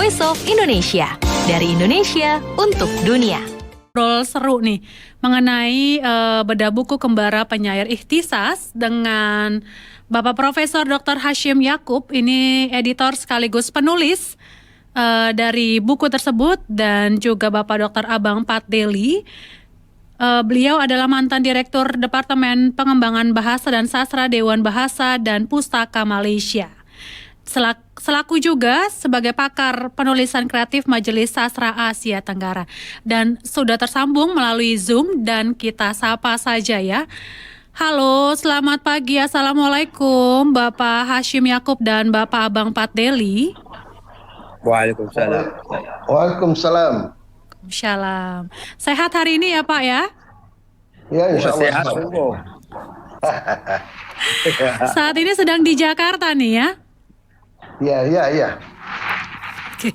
Voice of Indonesia. Dari Indonesia untuk dunia. Ngobrol seru nih mengenai bedah buku Kembara Penyair Ikhtisas dengan Bapak Profesor Dr. Hasyim Yakub. Ini editor sekaligus penulis dari buku tersebut, dan juga Bapak Dr. Abang Patdeli. Beliau adalah mantan Direktur Departemen Pengembangan Bahasa dan Sastra Dewan Bahasa dan Pustaka Malaysia. Selaku juga sebagai pakar penulisan kreatif Majelis Sastra Asia Tenggara. Dan sudah tersambung melalui Zoom, dan kita sapa saja ya. Halo, selamat pagi. Assalamualaikum Bapak Hasyim Yakub dan Bapak Abang Patdeli. Waalaikumsalam. Waalaikumsalam. Shalom. Sehat hari ini ya Pak ya? Ya, insya Allah. Sehat sungguh. Saat ini sedang di Jakarta nih ya? Ya. Oke.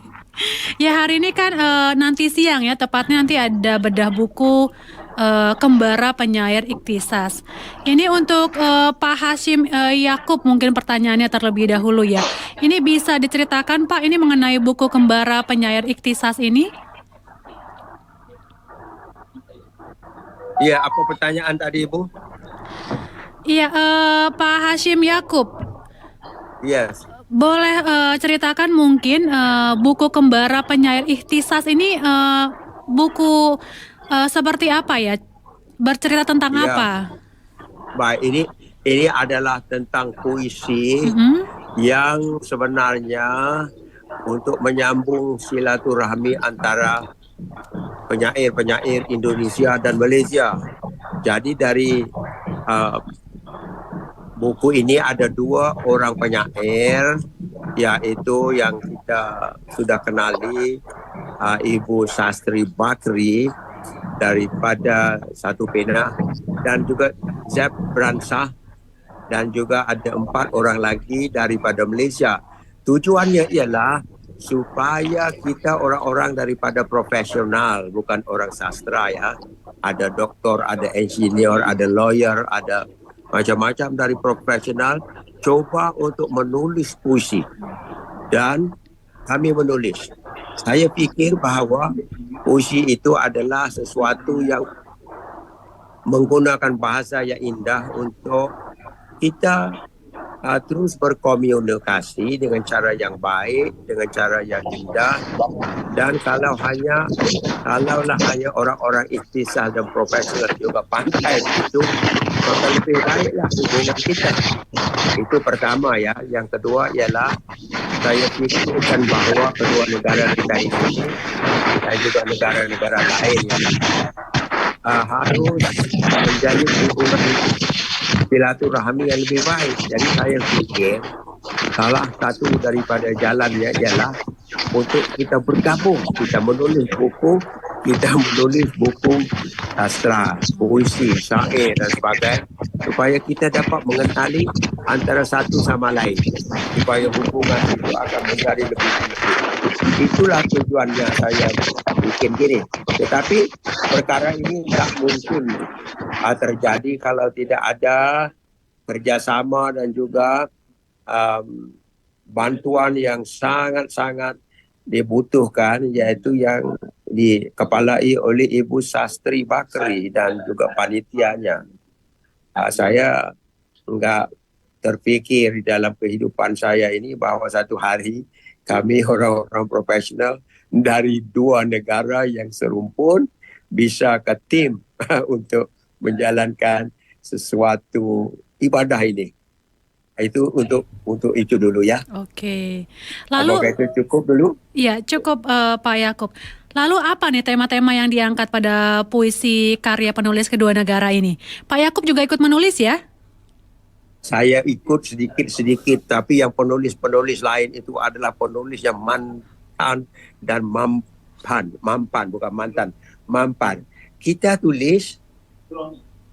Ya, hari ini kan nanti siang ya, tepatnya nanti ada bedah buku Kembara Penyair Ikhtisas. Ini untuk Pak Hasyim Yakub, mungkin pertanyaannya terlebih dahulu ya. Ini bisa diceritakan Pak, ini mengenai buku Kembara Penyair Ikhtisas ini? Iya, apa pertanyaan tadi Ibu? Iya, Pak Hasyim Yakub. Yes. Boleh ceritakan mungkin buku Kembara Penyair Ikhtisas ini buku seperti apa ya? Bercerita tentang apa? Baik, ini adalah tentang puisi yang sebenarnya untuk menyambung silaturahmi antara penyair-penyair Indonesia dan Malaysia. Jadi dari buku ini ada dua orang penyair, yaitu yang kita sudah kenali, Ibu Sastri Bakri daripada Satu Pena, dan juga Zeb Bransah, dan juga ada 4 orang lagi daripada Malaysia. Tujuannya ialah supaya kita orang-orang daripada profesional, bukan orang sastra ya. Ada doktor, ada engineer, ada lawyer, ada macam-macam dari profesional, coba untuk menulis puisi. Dan kami menulis. Saya fikir bahawa puisi itu adalah sesuatu yang menggunakan bahasa yang indah untuk kita terus berkomunikasi dengan cara yang baik, dengan cara yang indah. Dan kalaulah hanya orang-orang ikhtisas dan profesional juga pandai itu, maka lebih baiklah hubungan kita. Itu pertama ya. Yang kedua ialah saya fikirkan bahawa kedua negara kita ini dan juga negara-negara lain harus menjadi hubungan silaturahmi yang lebih baik. Jadi saya fikir salah satu daripada jalannya ialah untuk kita bergabung, kita menulis buku sastra, puisi, syair dan sebagainya, supaya kita dapat mengenali antara satu sama lain, supaya hubungan itu akan menjadi lebih tinggi. Itulah tujuannya saya bikin gini. Tetapi perkara ini tak mungkin terjadi kalau tidak ada kerjasama dan juga bantuan yang sangat-sangat dibutuhkan, yaitu yang dikepalai oleh Ibu Sastri Bakri dan juga panitianya. Saya enggak terfikir di dalam kehidupan saya ini bahawa satu hari kami orang-orang profesional dari dua negara yang serumpun bisa ke tim untuk menjalankan sesuatu ibadah ini. Itu untuk itu dulu ya. Oke. Lalu apakah itu cukup dulu? Iya, cukup Pak Yakub. Lalu apa nih tema-tema yang diangkat pada puisi karya penulis kedua negara ini? Pak Yakub juga ikut menulis ya? Saya ikut sedikit-sedikit, tapi yang penulis-penulis lain itu adalah penulis yang mantan dan mampan, bukan mantan, mampan. Kita tulis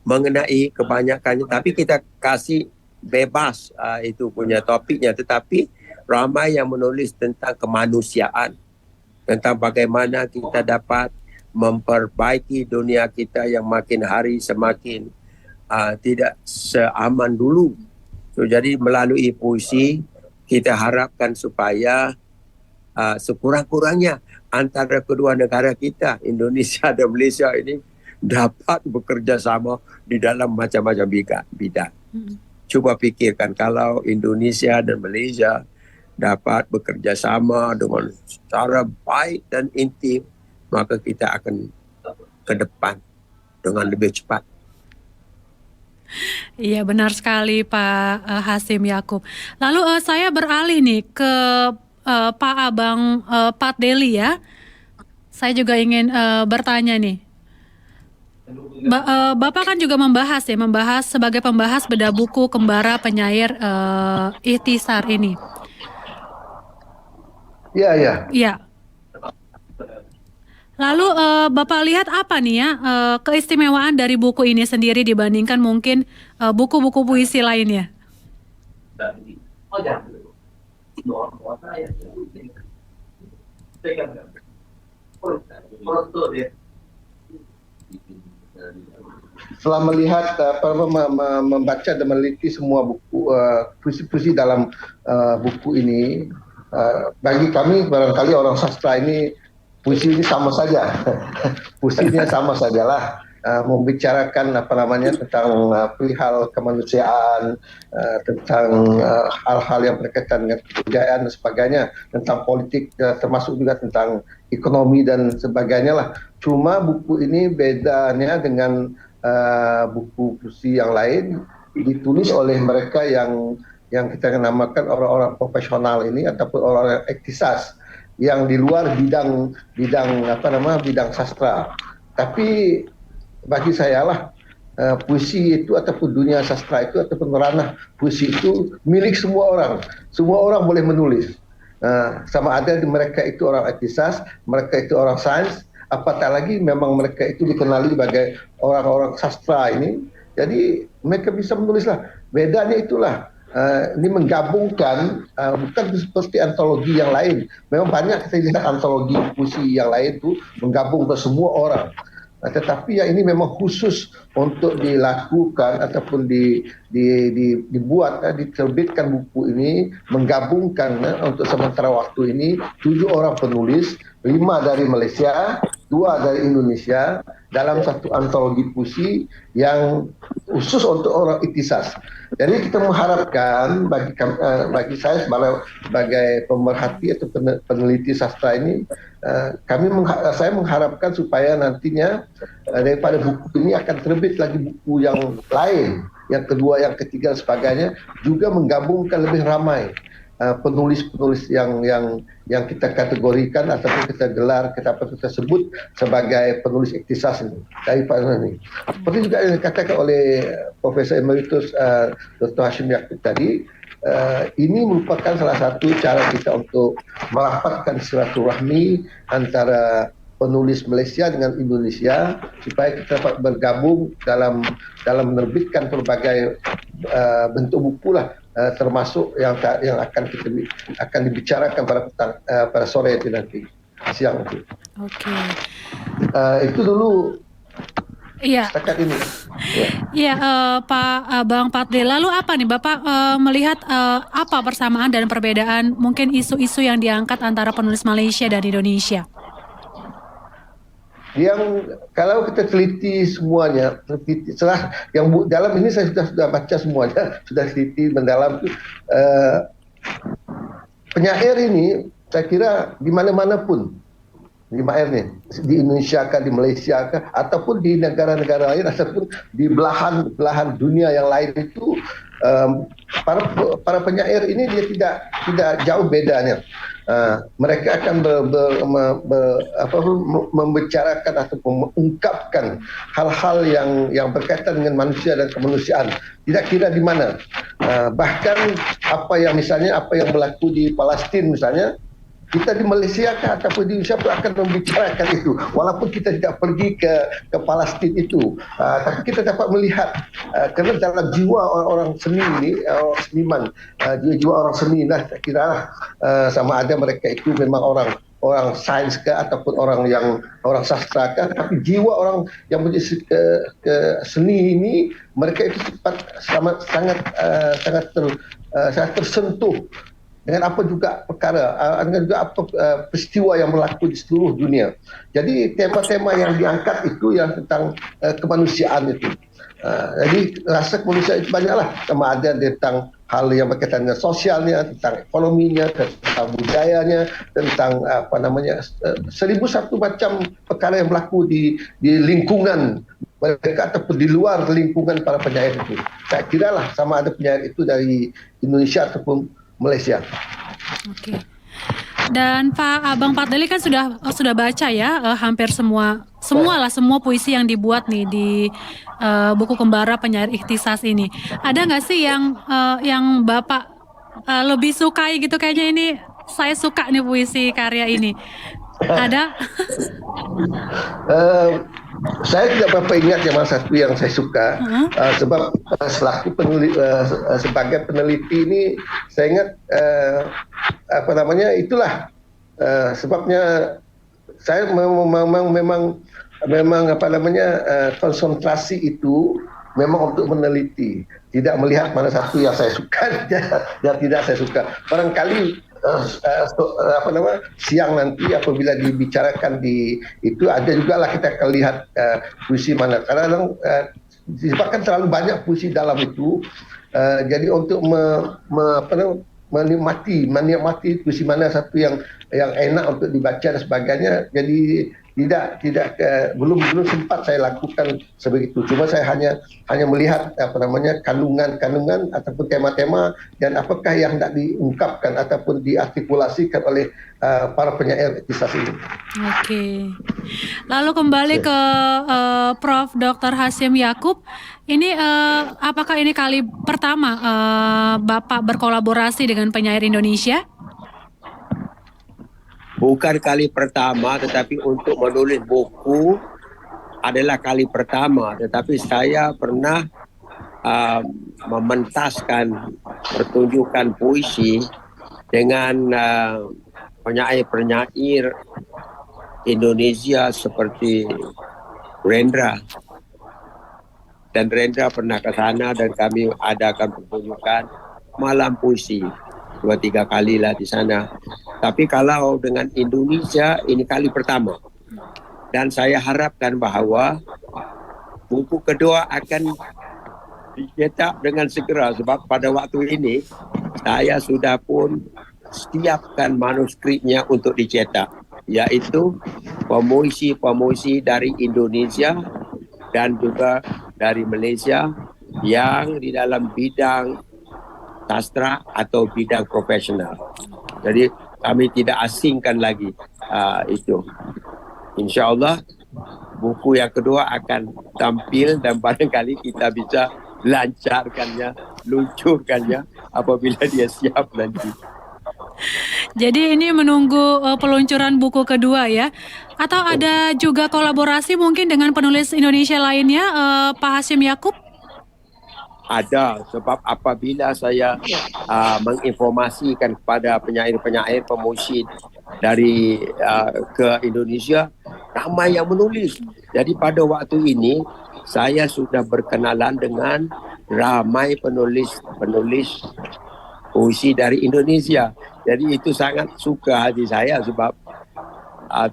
mengenai kebanyakannya, tapi kita kasih bebas itu punya topiknya, tetapi ramai yang menulis tentang kemanusiaan, tentang bagaimana kita dapat memperbaiki dunia kita yang makin hari semakin tidak seaman dulu. So, jadi melalui puisi kita harapkan supaya sekurang-kurangnya antara kedua negara kita, Indonesia dan Malaysia ini, dapat bekerja sama di dalam macam-macam bidang. Cuba pikirkan kalau Indonesia dan Malaysia dapat bekerja sama dengan secara baik dan intim, maka kita akan ke depan dengan lebih cepat. Iya, benar sekali Pak Hasyim Yakub. Lalu saya beralih nih ke Pak Abang Pat Deli ya. Saya juga ingin bertanya nih. Bapak kan juga membahas sebagai pembahas bedah buku Kembara Penyair Ikhtisar ini. Iya. Iya. Lalu Bapak lihat apa nih ya keistimewaan dari buku ini sendiri dibandingkan mungkin buku-buku puisi lainnya? Setelah melihat membaca dan meneliti semua buku puisi-puisi dalam buku ini, bagi kami barangkali orang sastra ini puisi ini sama saja, puisinya sama sajalah, membicarakan tentang perihal kemanusiaan, tentang hal-hal yang berkaitan dengan kebudayaan dan sebagainya, tentang politik, termasuk juga tentang ekonomi dan sebagainya lah. Cuma buku ini bedanya dengan buku puisi yang lain, ditulis oleh mereka yang kita namakan orang-orang profesional ini ataupun orang-orang ikhtisas yang di luar bidang sastra. Tapi bagi saya lah puisi itu ataupun dunia sastra itu ataupun ranah puisi itu milik semua orang. Semua orang boleh menulis. Sama ada mereka itu orang ikhtisas, mereka itu orang sains, apatah lagi memang mereka itu dikenali sebagai orang-orang sastra ini. Jadi mereka bisa menulis lah. Bedanya itulah. Ini menggabungkan bukan seperti antologi yang lain. Memang banyak kita lihat antologi puisi yang lain itu menggabung ke semua orang. Tetapi yang ini memang khusus untuk dilakukan ataupun dibuat, diterbitkan buku ini, menggabungkan untuk sementara waktu ini 7 orang penulis, 5 dari Malaysia, 2 dari Indonesia, dalam satu antologi puisi yang khusus untuk orang ikhtisas. Jadi kita mengharapkan bagi saya sebagai pemerhati atau peneliti sastra ini, saya mengharapkan supaya nantinya daripada buku ini akan terbit lagi buku yang lain, yang kedua, yang ketiga, sebagainya, juga menggabungkan lebih ramai penulis-penulis yang kita kategorikan ataupun kita gelar, kita sebut sebagai penulis ikhtisas ini dari Pak ini. Seperti juga yang dikatakan oleh Profesor Emeritus Dr. Hasyim Yakub tadi, ini merupakan salah satu cara kita untuk merapatkan silaturahmi antara penulis Malaysia dengan Indonesia supaya kita dapat bergabung dalam menerbitkan berbagai bentuk buku lah, termasuk yang akan dibicarakan pada sore itu nanti, siang itu. Oke. Itu dulu. Iya. Setakat ini. Iya, Pak Bang Patde. Lalu apa nih Bapak melihat apa persamaan dan perbedaan mungkin isu-isu yang diangkat antara penulis Malaysia dan Indonesia? Yang kalau kita teliti semuanya, setelah yang dalam ini saya sudah baca semuanya, sudah teliti mendalam. Penyair ini saya kira di mana-mana pun, di Indonesia kah, di Malaysia kah, ataupun di negara-negara lain, ataupun di belahan dunia yang lain itu, para penyair ini dia tidak jauh bedanya. Mereka akan membicarakan atau mengungkapkan hal-hal yang berkaitan dengan manusia dan kemanusiaan, tidak kira di mana. Bahkan apa yang berlaku di Palestin misalnya, kita di Malaysia ataupun di Indonesia pun akan membicarakan itu, walaupun kita tidak pergi ke Palestin itu, tapi kita dapat melihat karena dalam jiwa orang seni ini, orang seniman, jiwa orang seni, saya kira sama ada mereka itu memang orang sains ke ataupun orang sastra ke, tapi jiwa orang yang menjadi ke seni ini, mereka itu sangat tersentuh dengan apa juga perkara, dengan juga apa peristiwa yang berlaku di seluruh dunia. Jadi tema-tema yang diangkat itu yang tentang kemanusiaan itu. Jadi rasa kemanusiaan itu banyaklah, sama ada tentang hal yang berkaitan dengan sosialnya, tentang ekonominya, tentang budayanya, tentang 1001 macam perkara yang berlaku di lingkungan mereka ataupun di luar lingkungan para penyair itu. Saya kira lah sama ada penyair itu dari Indonesia ataupun Malaysia. Oke. Dan Abang Fadli kan sudah baca ya hampir semua puisi yang dibuat nih di buku Kembara Penyair Ikhtisas ini. Ada nggak sih yang Bapak lebih sukai gitu, kayaknya ini saya suka nih puisi karya ini? Ada? Saya tidak berapa ingat yang mana satu yang saya suka, sebab selaku sebagai peneliti ini saya ingat itulah sebabnya saya memang konsentrasi itu memang untuk meneliti, tidak melihat mana satu yang saya suka dan tidak saya suka. Barangkali siang nanti apabila dibicarakan di itu ada juga lah kita akan lihat puisi mana, karena disebabkan terlalu banyak puisi dalam itu, jadi untuk menikmati puisi mana satu yang enak untuk dibaca dan sebagainya, jadi belum sempat saya lakukan sebegitu. Cuma saya hanya melihat kandungan ataupun tema-tema dan apakah yang hendak diungkapkan ataupun diartikulasikan oleh para penyair ikhtisas ini. Oke. Lalu kembali ke Prof. Dr. Hasyim Yakub. Ini apakah ini kali pertama Bapak berkolaborasi dengan penyair Indonesia? Bukan kali pertama, tetapi untuk menulis buku adalah kali pertama. Tetapi saya pernah mementaskan pertunjukan puisi dengan penyair-penyair Indonesia seperti Rendra. Dan Rendra pernah ke sana dan kami adakan pertunjukan malam puisi 2-3 kali lah di sana. Tapi kalau dengan Indonesia ini kali pertama. Dan saya harapkan bahwa buku kedua akan dicetak dengan segera, sebab pada waktu ini saya sudah pun siapkan manuskripnya untuk dicetak, yaitu pemuisi-pemuisi dari Indonesia dan juga dari Malaysia yang di dalam bidang sastra atau bidang profesional. Jadi kami tidak asingkan lagi itu. InsyaAllah buku yang kedua akan tampil dan barangkali kita bisa lancarkannya, luncurkannya apabila dia siap nanti. Jadi ini menunggu peluncuran buku kedua ya? Atau ada juga kolaborasi mungkin dengan penulis Indonesia lainnya, Pak Hasyim Yakub? Ada, sebab apabila saya menginformasikan kepada penyair-penyair pemuisi dari ke Indonesia, ramai yang menulis. Jadi pada waktu ini saya sudah berkenalan dengan ramai penulis puisi dari Indonesia. Jadi itu sangat suka hati saya, sebab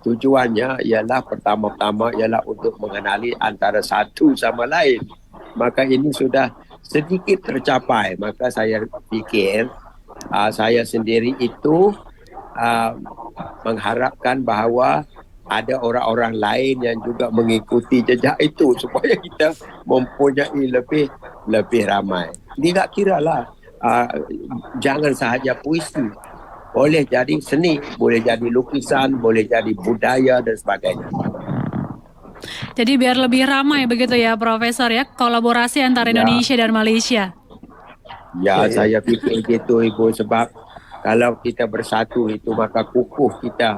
tujuannya ialah pertama-tama ialah untuk mengenali antara satu sama lain. Maka ini sudah sedikit tercapai. Maka saya pikir saya sendiri itu mengharapkan bahawa ada orang-orang lain yang juga mengikuti jejak itu supaya kita mempunyai lebih ramai. Tidak kiralah jangan sahaja puisi, boleh jadi seni, boleh jadi lukisan, boleh jadi budaya dan sebagainya. Jadi biar lebih ramai begitu ya Profesor ya, kolaborasi antara Indonesia dan Malaysia. Ya, saya pikir gitu Ibu, sebab kalau kita bersatu itu maka kukuh kita,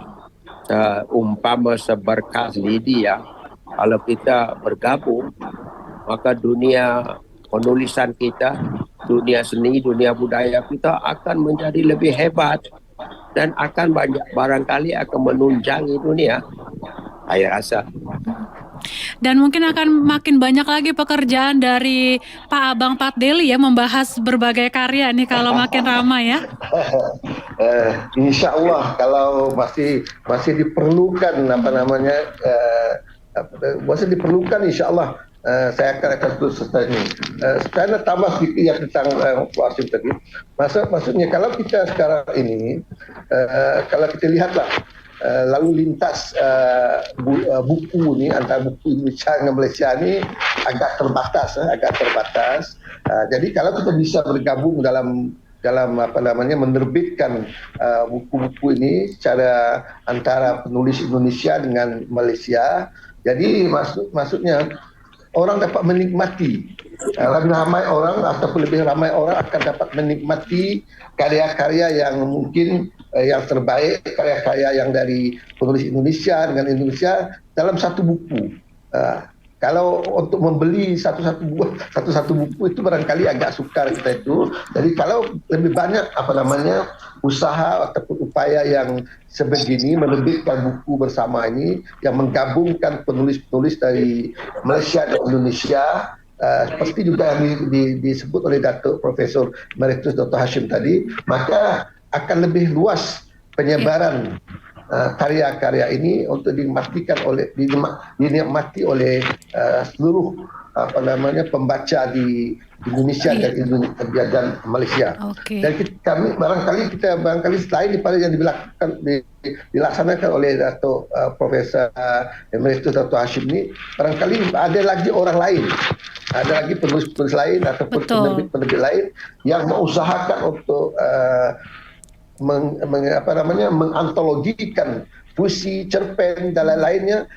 umpama seberkas lidi ya. Kalau kita bergabung maka dunia penulisan kita, dunia seni, dunia budaya kita akan menjadi lebih hebat dan akan barangkali akan menunjangi dunia, saya rasa. Dan mungkin akan makin banyak lagi pekerjaan dari Pak Abang Patdeli ya, membahas berbagai karya nih kalau makin ramai ya. Insya Allah kalau masih diperlukan masih diperlukan, insya Allah saya akan terus serta ini. Saya nak tambah sedikit yang tentang Pak Hashim tadi. Maksudnya kalau kita sekarang ini, kalau kita lihatlah lalu lintas buku ni antara buku Indonesia dengan Malaysia ni agak terbatas. Jadi kalau kita bisa bergabung dalam menerbitkan buku-buku ini secara antara penulis Indonesia dengan Malaysia, jadi maksudnya orang dapat menikmati, ramai orang ataupun lebih ramai orang akan dapat menikmati karya-karya yang mungkin yang terbaik, karya-karya yang dari penulis Indonesia dengan Indonesia dalam satu buku. Kalau untuk membeli satu-satu buku itu barangkali agak sukar kita itu. Jadi kalau lebih banyak usaha ataupun upaya yang sebegini menerbitkan buku bersama ini yang menggabungkan penulis-penulis dari Malaysia dan Indonesia, seperti juga yang disebut oleh Datuk Profesor Emeritus Dr. Hashim tadi, maka akan lebih luas penyebaran karya-karya ini untuk dinikmati oleh seluruh pembaca di Indonesia dan Malaysia. Okay. Dan kami barangkali selain daripada yang dilaksanakan oleh Datuk Profesor Emeritus Dr. Hashim ini, barangkali ada lagi orang lain, ada lagi penulis-penulis lain ataupun penerbit lain yang mengusahakan untuk mengantologikan puisi, cerpen dan lain-lainnya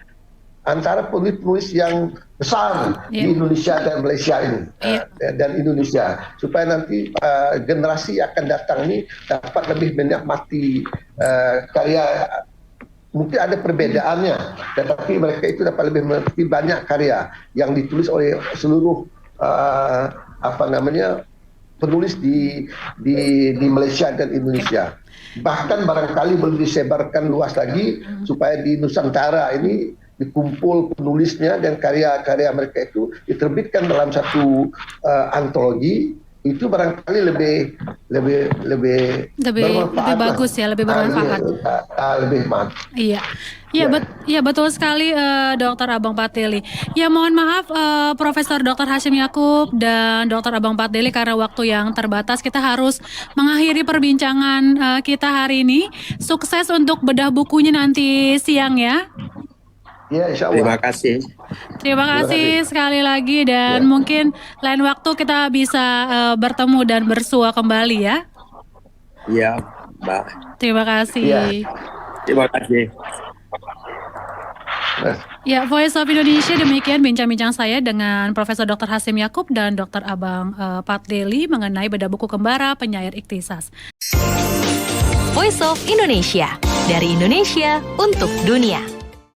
antara penulis-penulis yang besar di Indonesia dan Malaysia ini dan Indonesia, supaya nanti generasi akan datang ini dapat lebih menikmati karya. Mungkin ada perbedaannya, tetapi mereka itu dapat lebih menikmati banyak karya yang ditulis oleh seluruh penulis di Malaysia dan Indonesia. Bahkan barangkali boleh disebarkan luas lagi supaya di Nusantara ini dikumpul penulisnya dan karya-karya mereka itu diterbitkan dalam satu antologi. Itu barangkali lebih bagus ya, lebih bermanfaat. Lebih mantap. Iya, betul sekali Dr. Abang Patdeli. Ya, mohon maaf Profesor Dr. Hashim Yakob dan Dr. Abang Patdeli, karena waktu yang terbatas kita harus mengakhiri perbincangan kita hari ini. Sukses untuk bedah bukunya nanti siang ya. Ya, insya Allah. Terima kasih sekali lagi, dan mungkin lain waktu kita bisa bertemu dan bersua kembali ya. Iya, Mbak. Terima kasih. Ya. Terima kasih. Ya, Voice of Indonesia, demikian bincang-bincang saya dengan Profesor Dr. Hashim Yakob dan Dr. Abang Patdeli mengenai bedah buku kembara penyair Ikhtisas. Voice of Indonesia, dari Indonesia untuk dunia.